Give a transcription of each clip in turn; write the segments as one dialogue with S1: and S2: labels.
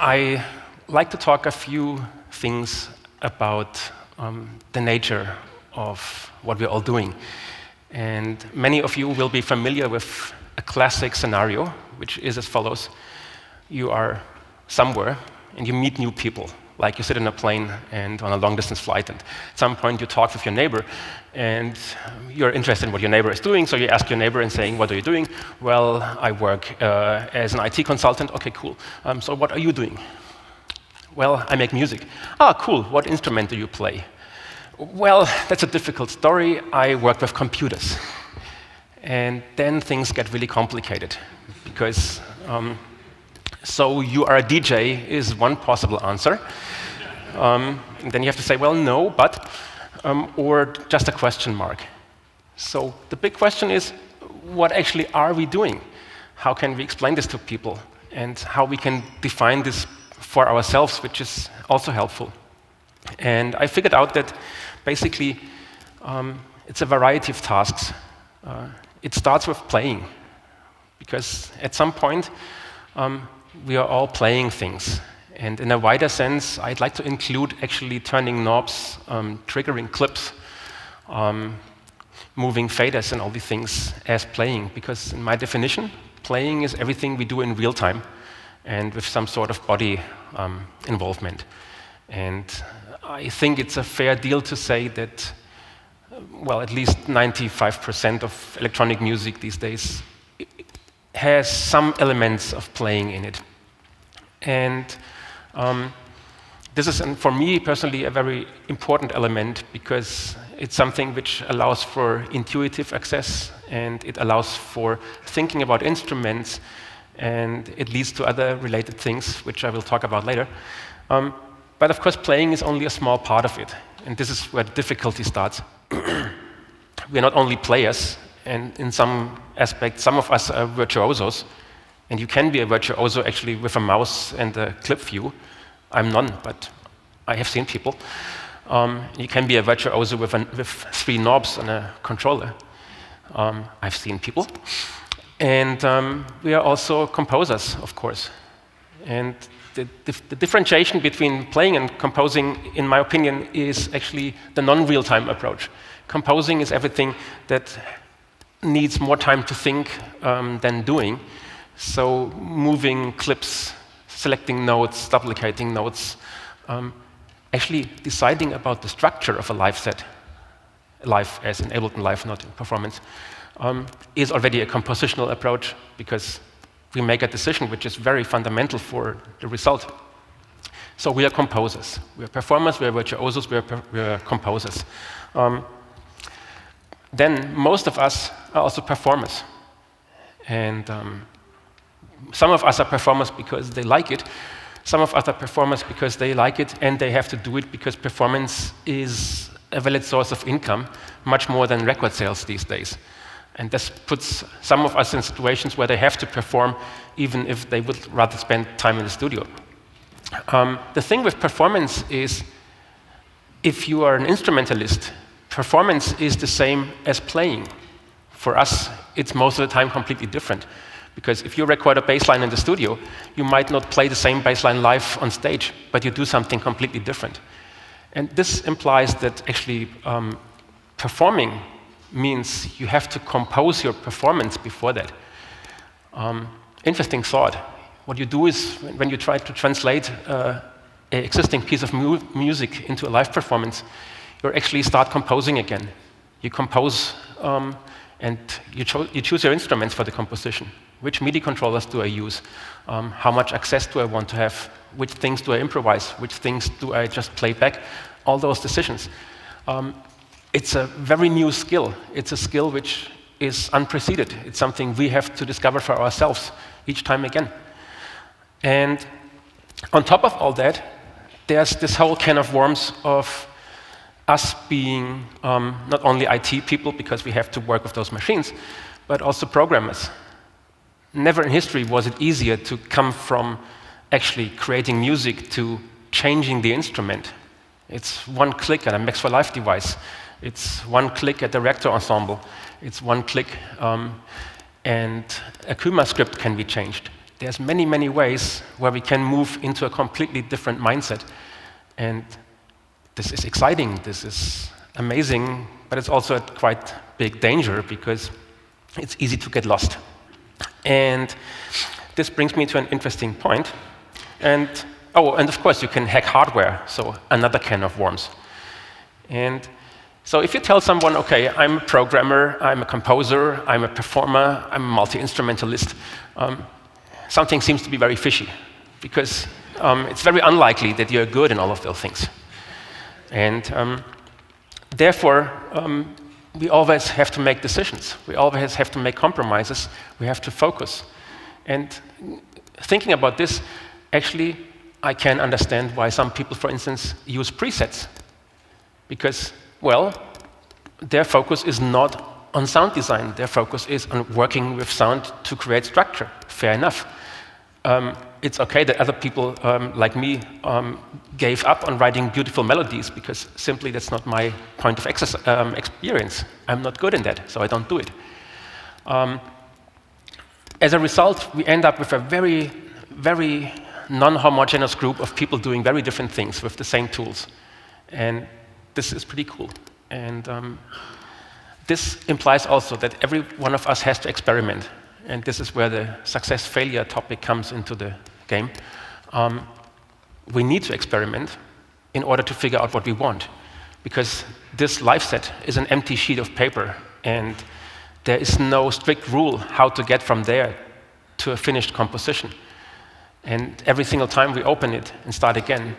S1: I like to talk a few things about the nature of what we're all doing. And many of you will be familiar with a classic scenario, which is as follows. You are somewhere, and you meet new people. Like you sit in a plane and on a long-distance flight, and at some point you talk with your neighbor, and you're interested in what your neighbor is doing, so you ask your neighbor and saying, what are you doing? Well, I work as an IT consultant. Okay, cool. So what are you doing? Well, I make music. Ah, cool. What instrument do you play? Well, that's a difficult story. I work with computers. And then things get really complicated, because so you are a DJ is one possible answer. And then you have to say, well, no, but, or just a question mark. So the big question is, what actually are we doing? How can we explain this to people? And how we can define this for ourselves, which is also helpful. And I figured out that basically it's a variety of tasks. It starts with playing, because at some point we are all playing things. And in a wider sense, I'd like to include actually turning knobs, triggering clips, moving faders and all these things as playing, because in my definition, playing is everything we do in real time and with some sort of body involvement. And I think it's a fair deal to say that, well, at least 95% of electronic music these days has some elements of playing in it. And this is, for me personally, a very important element, because it's something which allows for intuitive access, and it allows for thinking about instruments, and it leads to other related things, which I will talk about later. But of course, playing is only a small part of it, and this is where the difficulty starts. We're not only players, and in some aspects, some of us are virtuosos, and you can be a virtuoso actually with a mouse and a clip view. I'm none, but I have seen people. You can be a virtuoso with 3 knobs on a controller. I've seen people. And we are also composers, of course. And the differentiation between playing and composing, in my opinion, is actually the non-real-time approach. Composing is everything that needs more time to think than doing. So moving clips, selecting notes, duplicating notes, actually deciding about the structure of a live set, live as in Ableton Live, not in performance, is already a compositional approach, because we make a decision which is very fundamental for the result. So we are composers. We are performers, we are virtuosos, we are composers. Then most of us are also performers. And some of us are performers because they like it. Some of us are performers because they like it and they have to do it because performance is a valid source of income, much more than record sales these days. And this puts some of us in situations where they have to perform, even if they would rather spend time in the studio. The thing with performance is, if you are an instrumentalist, performance is the same as playing. For us, it's most of the time completely different. Because if you record a bass line in the studio, you might not play the same bass line live on stage, but you do something completely different. And this implies that actually performing means you have to compose your performance before that. Interesting thought. What you do is, when you try to translate an existing piece of music into a live performance, you actually start composing again. You compose, and you choose your instruments for the composition. Which MIDI controllers do I use? How much access do I want to have? Which things do I improvise? Which things do I just play back? All those decisions. It's a very new skill. It's a skill which is unprecedented. It's something we have to discover for ourselves each time again. And on top of all that, there's this whole can of worms of us being not only IT people, because we have to work with those machines, but also programmers. Never in history was it easier to come from actually creating music to changing the instrument. It's one click at a Max for Live device. It's one click at the Reactor Ensemble. It's one click, and a Kuma script can be changed. there's many, many ways where we can move into a completely different mindset. And this is exciting, this is amazing, but it's also a quite big danger because it's easy to get lost. And this brings me to an interesting point. And of course, you can hack hardware, so another can of worms. And so if you tell someone, okay, I'm a programmer, I'm a composer, I'm a performer, I'm a multi-instrumentalist, something seems to be very fishy, because it's very unlikely that you're good in all of those things. And therefore, we always have to make decisions. We always have to make compromises. We have to focus. And thinking about this, actually, I can understand why some people, for instance, use presets. Because, well, their focus is not on sound design. Their focus is on working with sound to create structure. Fair enough. It's okay that other people, like me, gave up on writing beautiful melodies because simply that's not my point of experience. I'm not good in that, so I don't do it. As a result, we end up with a very, very non-homogeneous group of people doing very different things with the same tools. And this is pretty cool. And this implies also that every one of us has to experiment. And this is where the success-failure topic comes into the game. We need to experiment in order to figure out what we want. Because this live set is an empty sheet of paper, and there is no strict rule how to get from there to a finished composition. And every single time we open it and start again,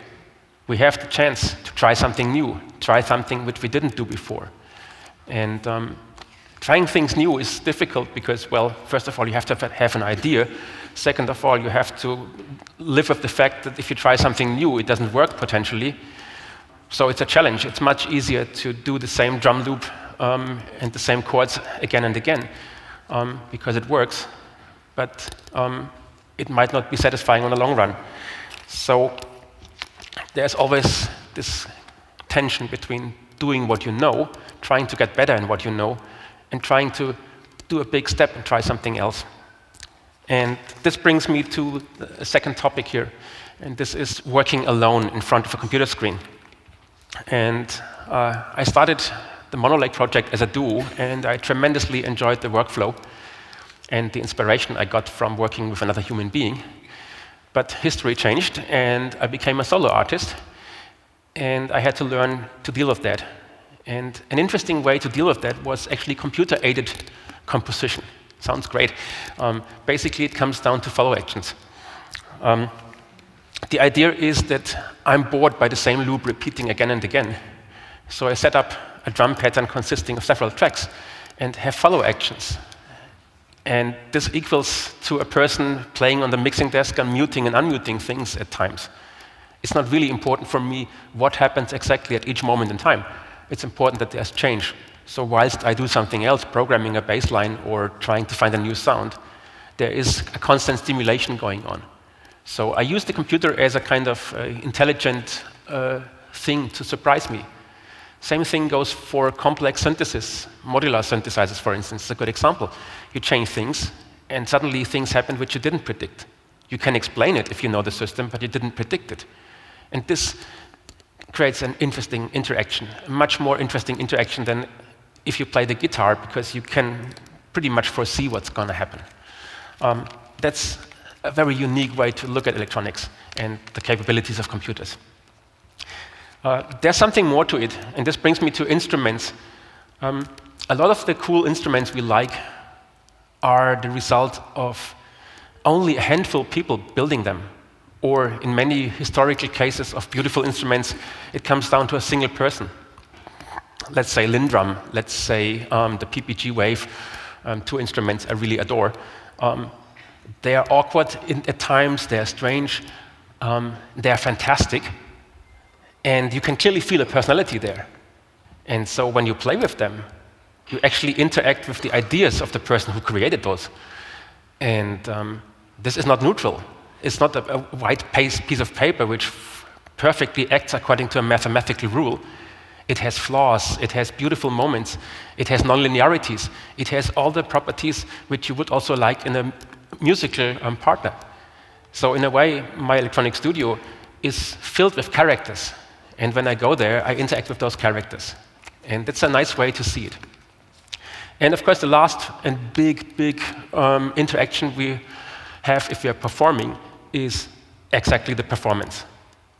S1: we have the chance to try something new, try something which we didn't do before. And trying things new is difficult because, well, first of all, you have to have an idea. Second of all, you have to live with the fact that if you try something new, it doesn't work potentially. So it's a challenge. It's much easier to do the same drum loop and the same chords again and again because it works. But it might not be satisfying on the long run. So there's always this tension between doing what you know, trying to get better in what you know, and trying to do a big step and try something else. And this brings me to a second topic here, and this is working alone in front of a computer screen. And I started the Monolake project as a duo, and I tremendously enjoyed the workflow and the inspiration I got from working with another human being. But history changed, and I became a solo artist, and I had to learn to deal with that. And an interesting way to deal with that was actually computer-aided composition. Sounds great. Basically, it comes down to follow actions. The idea is that I'm bored by the same loop repeating again and again. So I set up a drum pattern consisting of several tracks and have follow actions. And this equals to a person playing on the mixing desk and muting and unmuting things at times. It's not really important for me what happens exactly at each moment in time. It's important that there's change. So whilst I do something else, programming a bass line or trying to find a new sound, there is a constant stimulation going on. So I use the computer as a kind of intelligent thing to surprise me. Same thing goes for complex synthesis. Modular synthesizers, for instance, is a good example. You change things, and suddenly things happen which you didn't predict. You can explain it if you know the system, but you didn't predict it. And this creates an interesting interaction, a much more interesting interaction than if you play the guitar, because you can pretty much foresee what's going to happen. That's a very unique way to look at electronics and the capabilities of computers. There's something more to it, and this brings me to instruments. A lot of the cool instruments we like are the result of only a handful of people building them. Or in many historical cases of beautiful instruments, it comes down to a single person. Let's say Lindrum, let's say the PPG Wave, two instruments I really adore. They are awkward at times, they are strange, they are fantastic, and you can clearly feel a personality there. And so when you play with them, you actually interact with the ideas of the person who created those. And this is not neutral. It's not a white piece of paper which perfectly acts according to a mathematical rule. It has flaws, it has beautiful moments, it has nonlinearities, it has all the properties which you would also like in a musical partner. So in a way, my electronic studio is filled with characters. And when I go there, I interact with those characters. And that's a nice way to see it. And of course, the last and big interaction we have if we are performing is exactly the performance,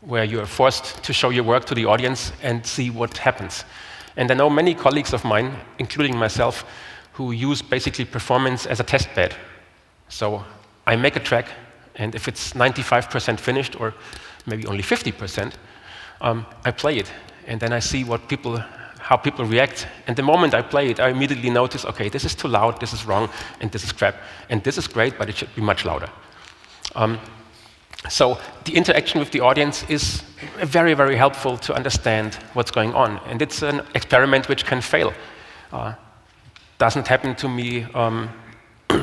S1: where you are forced to show your work to the audience and see what happens. And I know many colleagues of mine, including myself, who use basically performance as a test bed. So I make a track, and if it's 95% finished, or maybe only 50%, I play it. And then I see how people react. And the moment I play it, I immediately notice, okay, this is too loud, this is wrong, and this is crap. And this is great, but it should be much louder. So the interaction with the audience is very helpful to understand what's going on. And it's an experiment which can fail. Doesn't happen to me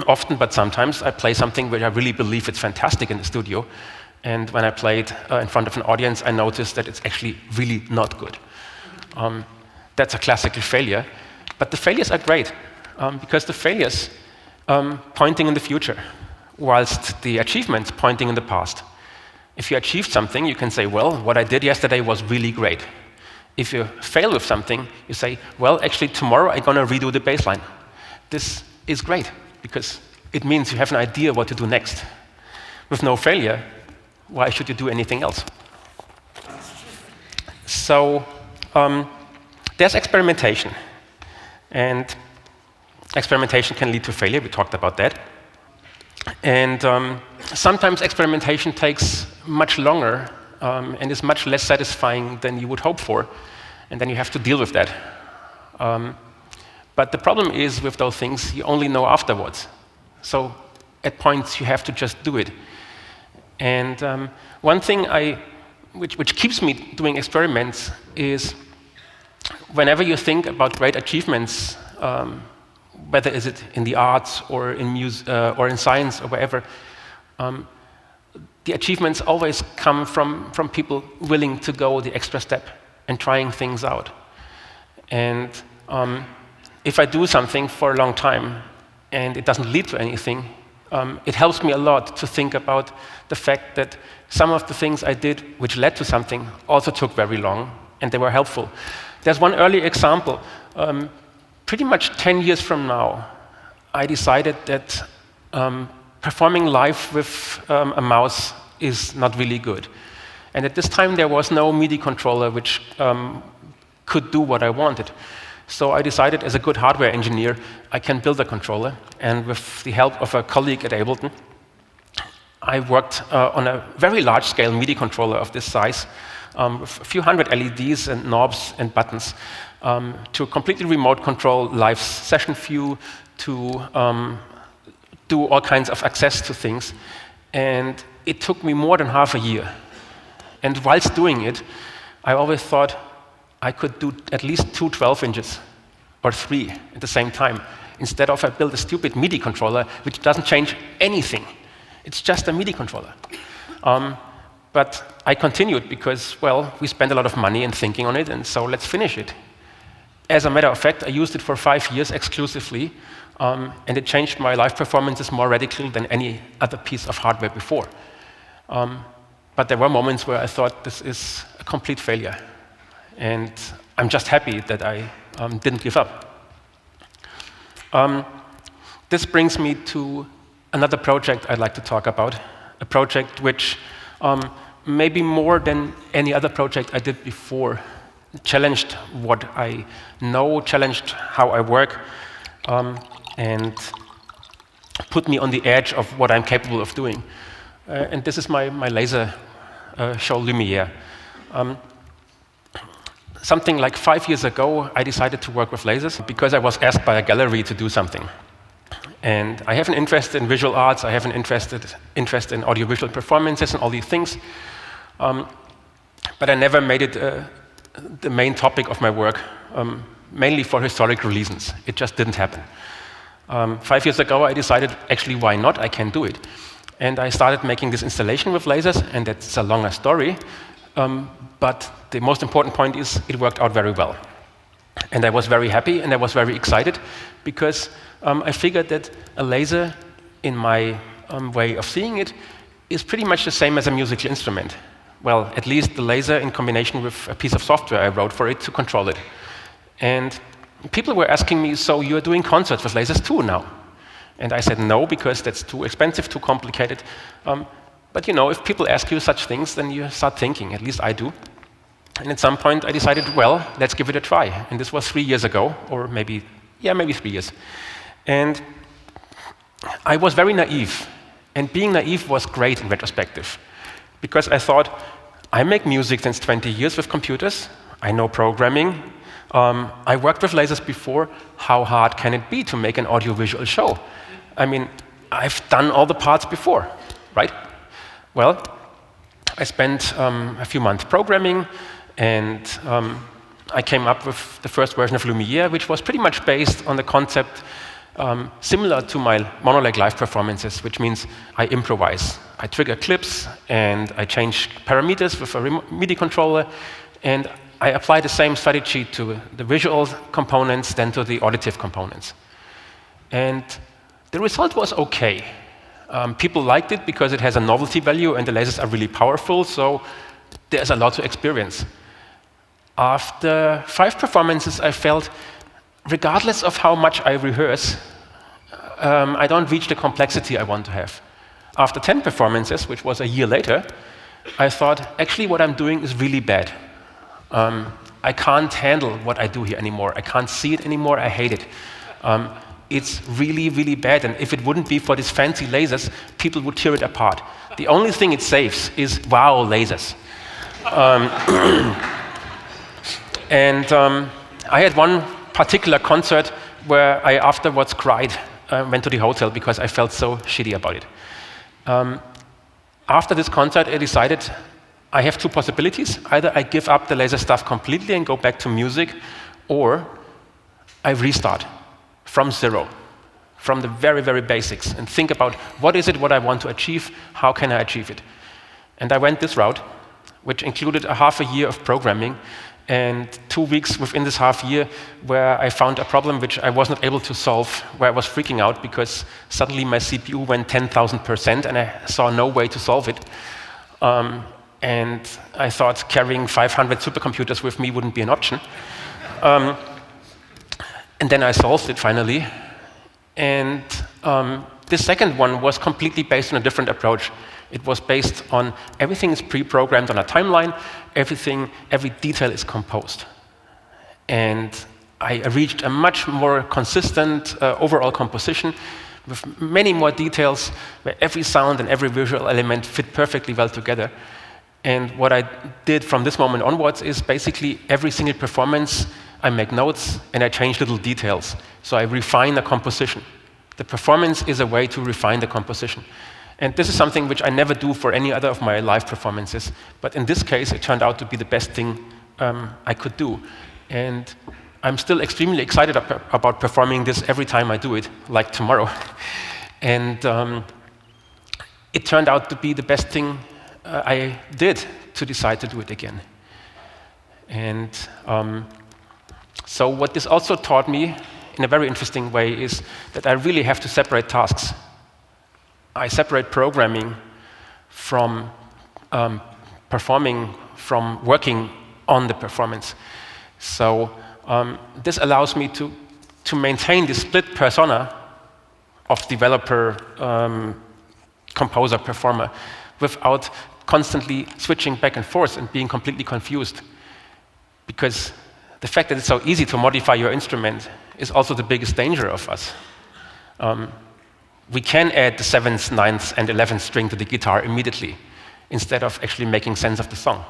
S1: often, but sometimes I play something where I really believe it's fantastic in the studio. And when I play it in front of an audience, I notice that it's actually really not good. That's a classical failure. But the failures are great, because the failures pointing in the future, whilst the achievements pointing in the past. If you achieved something, you can say, well, what I did yesterday was really great. If you fail with something, you say, well, actually, tomorrow I'm going to redo the baseline. This is great, because it means you have an idea what to do next. With no failure, why should you do anything else? So there's experimentation. And experimentation can lead to failure. We talked about that. And sometimes experimentation takes much longer and is much less satisfying than you would hope for. And then you have to deal with that. But the problem is with those things, you only know afterwards. So at points, you have to just do it. And one thing which keeps me doing experiments is whenever you think about great achievements, whether is it in the arts or in music or in science or wherever, the achievements always come from people willing to go the extra step and trying things out. And if I do something for a long time and it doesn't lead to anything, it helps me a lot to think about the fact that some of the things I did which led to something also took very long, and they were helpful. There's one early example. Pretty much 10 years from now, I decided that performing live with a mouse is not really good. And at this time, there was no MIDI controller which could do what I wanted. So I decided, as a good hardware engineer, I can build a controller. And with the help of a colleague at Ableton, I worked on a very large-scale MIDI controller of this size, with a few hundred LEDs and knobs and buttons, to completely remote control live session view, to do all kinds of access to things. And it took me more than half a year. And whilst doing it, I always thought I could do at least 2 12-inches or 3 at the same time, instead of I build a stupid MIDI controller which doesn't change anything. It's just a MIDI controller. But I continued because, well, we spent a lot of money and thinking on it, and so let's finish it. As a matter of fact, I used it for 5 years exclusively, and it changed my live performances more radically than any other piece of hardware before. But there were moments where I thought this is a complete failure. And I'm just happy that I didn't give up. This brings me to another project I'd like to talk about, a project which maybe more than any other project I did before challenged what I know, challenged how I work, and put me on the edge of what I'm capable of doing. And this is my laser show Lumiere. Something like 5 years ago, I decided to work with lasers because I was asked by a gallery to do something. And I have an interest in visual arts, I have an interest in audiovisual performances and all these things. But I never made it the main topic of my work, mainly for historical reasons. It just didn't happen. 5 years ago, I decided, actually, why not? I can do it. And I started making this installation with lasers, and that's a longer story. But the most important point is it worked out very well. And I was very happy, and I was very excited, because I figured that a laser, in my way of seeing it, is pretty much the same as a musical instrument. Well, at least the laser in combination with a piece of software I wrote for it to control it. And people were asking me, so you're doing concerts with lasers too now? And I said no, because that's too expensive, too complicated. But you know, if people ask you such things, then you start thinking, at least I do. And at some point I decided, well, let's give it a try. And this was 3 years ago, or maybe 3 years. And I was very naive. And being naive was great in retrospective. Because I thought, I make music since 20 years with computers. I know programming. I worked with lasers before. How hard can it be to make an audiovisual show? I mean, I've done all the parts before, right? Well, I spent a few months programming, and I came up with the first version of Lumiere, which was pretty much based on the concept similar to my monoleg live performances, which means I improvise. I trigger clips, and I change parameters with a MIDI controller, and I apply the same strategy to the visual components than to the auditive components. And the result was okay. People liked it because it has a novelty value, and the lasers are really powerful, so there's a lot to experience. After 5 performances, I felt, regardless of how much I rehearse, I don't reach the complexity I want to have. After 10 performances, which was a year later, I thought, actually what I'm doing is really bad. I can't handle what I do here anymore. I can't see it anymore. I hate it. It's really, really bad. And if it wouldn't be for these fancy lasers, people would tear it apart. The only thing it saves is, wow, lasers. I had one particular concert where I afterwards cried, went to the hotel because I felt so shitty about it. After this concert, I decided I have 2 possibilities. Either I give up the laser stuff completely and go back to music, or I restart from zero, from the very, very basics, and think about what is it what I want to achieve, how can I achieve it? And I went this route, which included a half a year of programming, and 2 weeks within this half year where I found a problem which I was not able to solve, where I was freaking out because suddenly my CPU went 10,000% and I saw no way to solve it. And I thought carrying 500 supercomputers with me wouldn't be an option. And then I solved it finally. And the second one was completely based on a different approach. It was based on everything is pre-programmed on a timeline, every detail is composed. And I reached a much more consistent overall composition with many more details, where every sound and every visual element fit perfectly well together. And what I did from this moment onwards is basically every single performance, I make notes and I change little details. So I refine the composition. The performance is a way to refine the composition. And this is something which I never do for any other of my live performances. But in this case, it turned out to be the best thing I could do. And I'm still extremely excited about performing this every time I do it, like tomorrow. And it turned out to be the best thing I did to decide to do it again. And so what this also taught me in a very interesting way is that I really have to separate tasks. I separate programming from performing, from working on the performance. So this allows me to maintain the split persona of developer, composer, performer, without constantly switching back and forth and being completely confused. Because the fact that it's so easy to modify your instrument is also the biggest danger of us. We can add the 7th, 9th, and 11th string to the guitar immediately, instead of actually making sense of the song.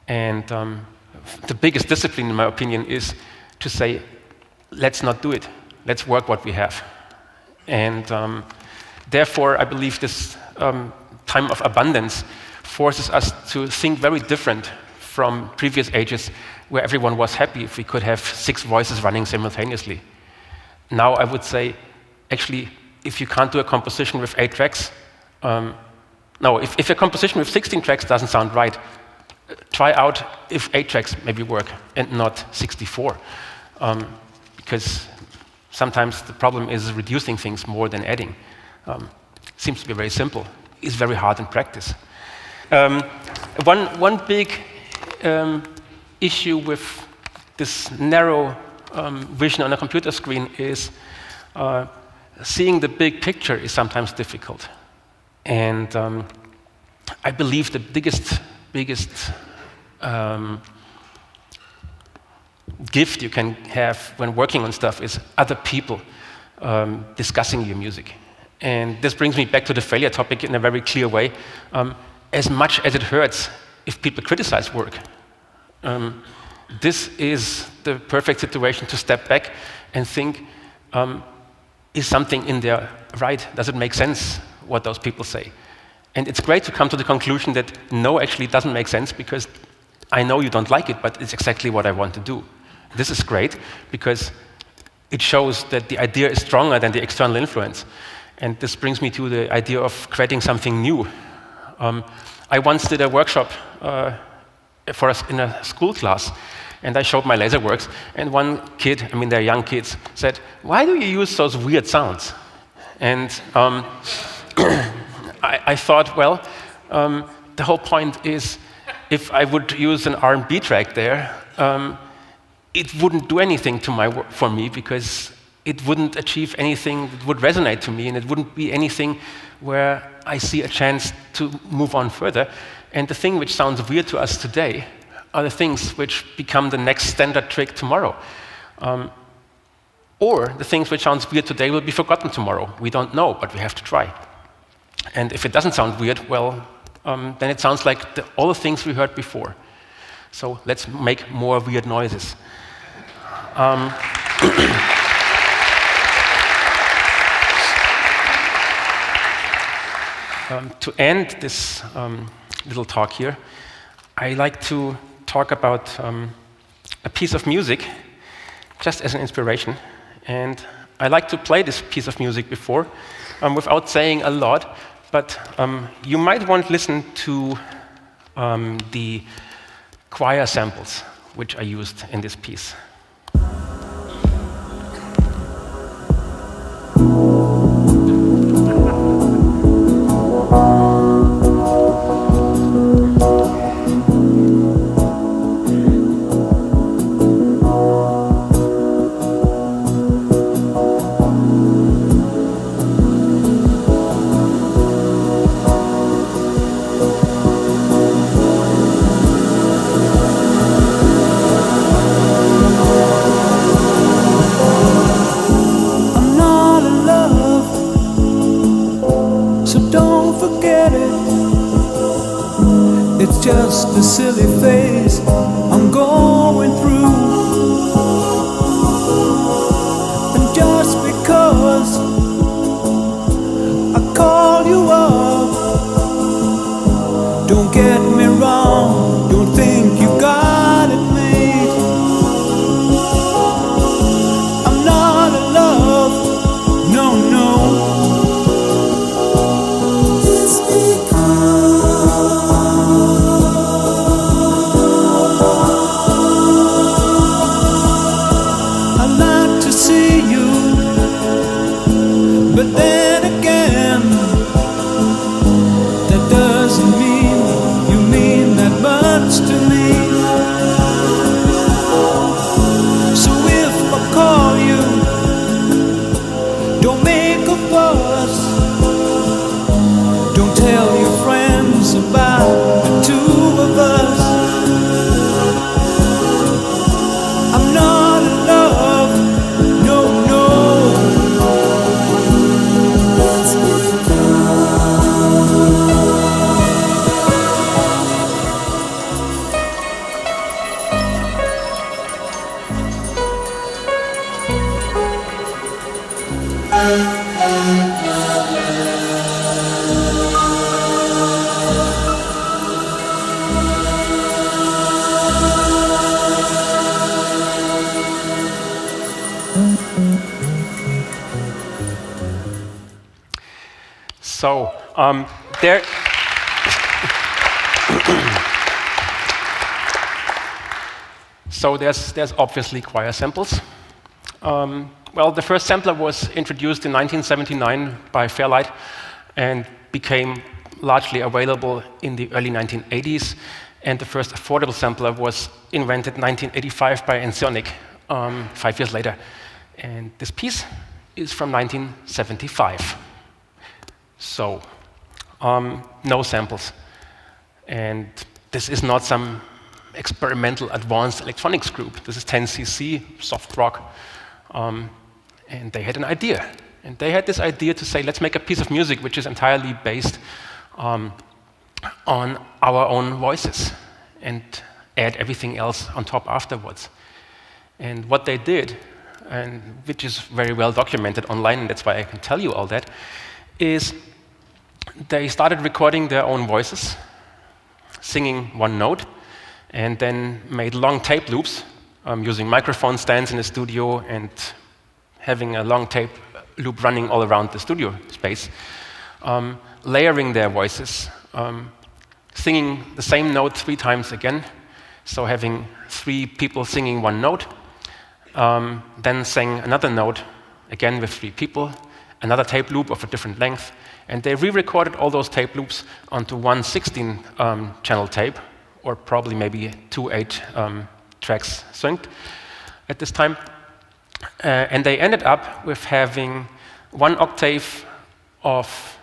S1: And the biggest discipline, in my opinion, is to say, let's not do it. Let's work what we have. And therefore, I believe this time of abundance forces us to think very different from previous ages, where everyone was happy if we could have 6 voices running simultaneously. Now I would say, actually, if you can't do a composition with 8 tracks, if a composition with 16 tracks doesn't sound right, try out if 8 tracks maybe work and not 64. Because sometimes the problem is reducing things more than adding. Seems to be very simple. is very hard in practice. One big issue with this narrow vision on a computer screen is seeing the big picture is sometimes difficult. And I believe the biggest gift you can have when working on stuff is other people discussing your music. And this brings me back to the failure topic in a very clear way. As much as it hurts if people criticize work, this is the perfect situation to step back and think, is something in there right? Does it make sense what those people say? And it's great to come to the conclusion that no, actually it doesn't make sense because I know you don't like it, but it's exactly what I want to do. This is great because it shows that the idea is stronger than the external influence. And this brings me to the idea of creating something new. I once did a workshop for us in a school class, and I showed my laser works, and one kid, I mean they're young kids, said, "Why do you use those weird sounds?" And I thought, well, the whole point is if I would use an R&B track there, it wouldn't do anything to for me because it wouldn't achieve anything that would resonate to me, and it wouldn't be anything where I see a chance to move on further. And the thing which sounds weird to us today are the things which become the next standard trick tomorrow. Or the things which sound weird today will be forgotten tomorrow. We don't know, but we have to try. And if it doesn't sound weird, well, then it sounds like all the things we heard before. So let's make more weird noises. To end this little talk here, I like to talk about a piece of music, just as an inspiration. And I like to play this piece of music before, without saying a lot, but you might want to listen to the choir samples which are used in this piece.
S2: Just a silly phase I'm going through, and just because I call you up, don't get me wrong, don't think you got it made. I'm not in love, no, no. It's because but then again, that doesn't mean you mean that much to me. So if I call you, don't make a fuss. Don't tell your friends about the two of us. I'm not in love, no, no.
S1: So so there's obviously choir samples. Well, the first sampler was introduced in 1979 by Fairlight and became largely available in the early 1980s, and the first affordable sampler was invented in 1985 by Ensoniq, 5 years later. And this piece is from 1975. So, no samples. And this is not some experimental advanced electronics group. This is 10cc, soft rock. And they had an idea. And they had this idea to say, let's make a piece of music which is entirely based on our own voices and add everything else on top afterwards. And what they did, and which is very well documented online, and that's why I can tell you all that, is they started recording their own voices, singing one note, and then made long tape loops using microphone stands in the studio and having a long tape loop running all around the studio space, layering their voices, singing the same note 3 times again, so having 3 people singing one note, then sang another note, again with 3 people, another tape loop of a different length, and they re-recorded all those tape loops onto one 16-channel tape, or probably maybe 2 8 tracks synced at this time. And they ended up with having 1 octave of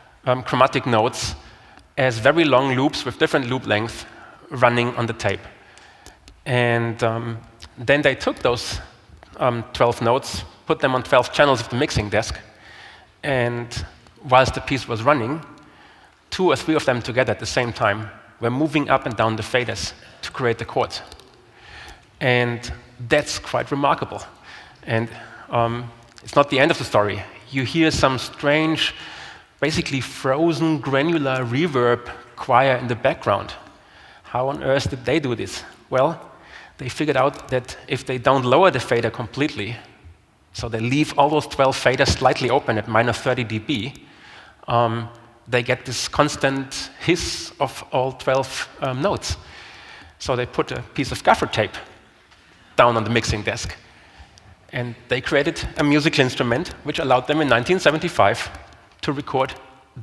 S1: chromatic notes as very long loops with different loop lengths running on the tape. And then they took those 12 notes, put them on 12 channels of the mixing desk, and whilst the piece was running, 2 or 3 of them together at the same time were moving up and down the faders to create the chords. And that's quite remarkable. And it's not the end of the story. You hear some strange, basically frozen granular reverb choir in the background. How on earth did they do this? Well, they figured out that if they don't lower the fader completely, so they leave all those 12 faders slightly open at minus 30 dB, they get this constant hiss of all 12 notes. So they put a piece of gaffer tape down on the mixing desk. And they created a musical instrument which allowed them in 1975 to record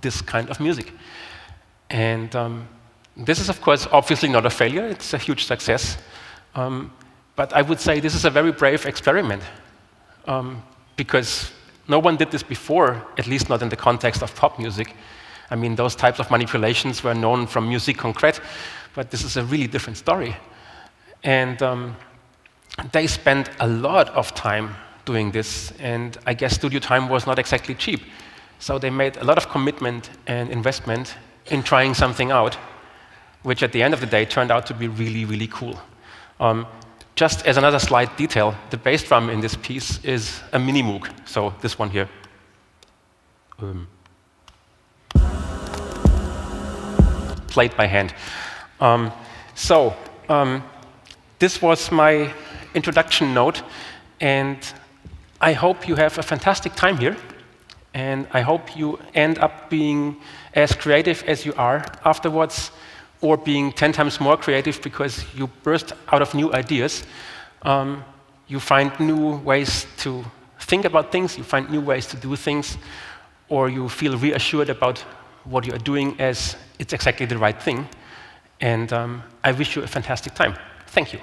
S1: this kind of music. And this is, of course, obviously not a failure. It's a huge success. But I would say this is a very brave experiment, because no one did this before, at least not in the context of pop music. I mean, those types of manipulations were known from musique concrète, but this is a really different story. And they spent a lot of time doing this, and I guess studio time was not exactly cheap. So they made a lot of commitment and investment in trying something out, which at the end of the day turned out to be really, really cool. Just as another slight detail, the bass drum in this piece is a mini Moog, so this one here. Played by hand. This was my introduction note, and I hope you have a fantastic time here, and I hope you end up being as creative as you are afterwards, or being 10 times more creative because you burst out of new ideas. You find new ways to think about things, you find new ways to do things, or you feel reassured about what you are doing as it's exactly the right thing. And I wish you a fantastic time. Thank you.